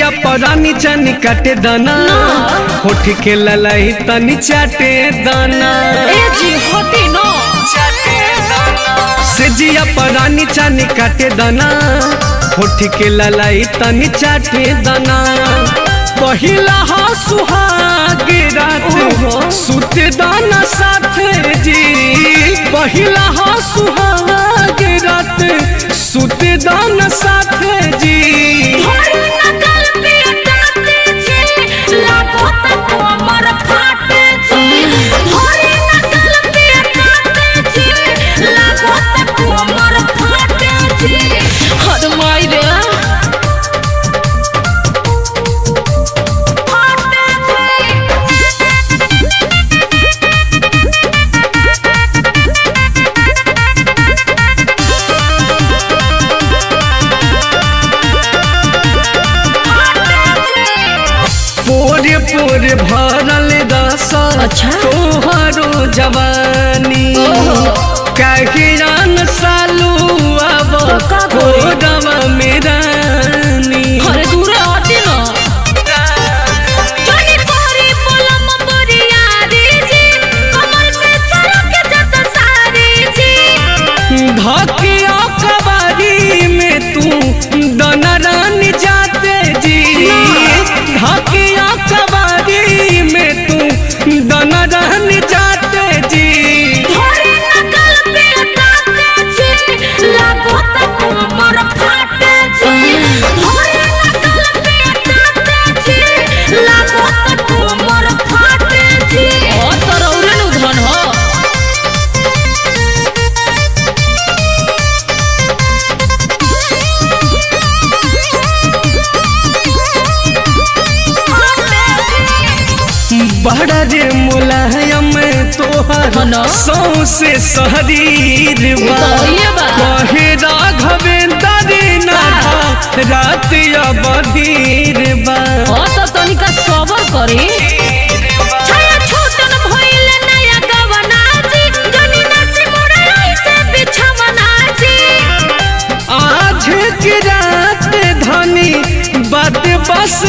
जिया परानी चनी काटे दाना होठ के ललाई तनी चाटे दाना ए जी होती नो चाटे दाना से जिया परानी चनी काटे दाना होठ के ललाई तनी चाटे दाना पहिला हा सुहाग रात सुत दाना साथे जी पहिला हा सुहाग रात सुत दाना साथे जी पोरे पोरे भरल दशा तोहरो जवानी काहिरान सालू अब कोडवा में रानी अरे दूर हटे ना जानी कोरी बोलम बोरिया रे जी कमर से छलक जत सारी जी धकिया कबारी में तू दनरान जाते जी धकिया कबारी में तू दनरान जाते जी थोड़ी नकल पे ताते जी लागो तक उमर फाटे जी थोड़ी नकल पे ताते जी लागो तक उमर फाटे जी ओ तरौरे नु धन हो बड़ा रे मुलायम तोहर सौसे शरीर कहे राघवेंद्र नाथा रात या बधीर बा तो तनिका सबर करी छाया छोटन भइले नया गवना जी जनी नसी मोड़ाई से बिछवना जी आज की रात धनी बात बस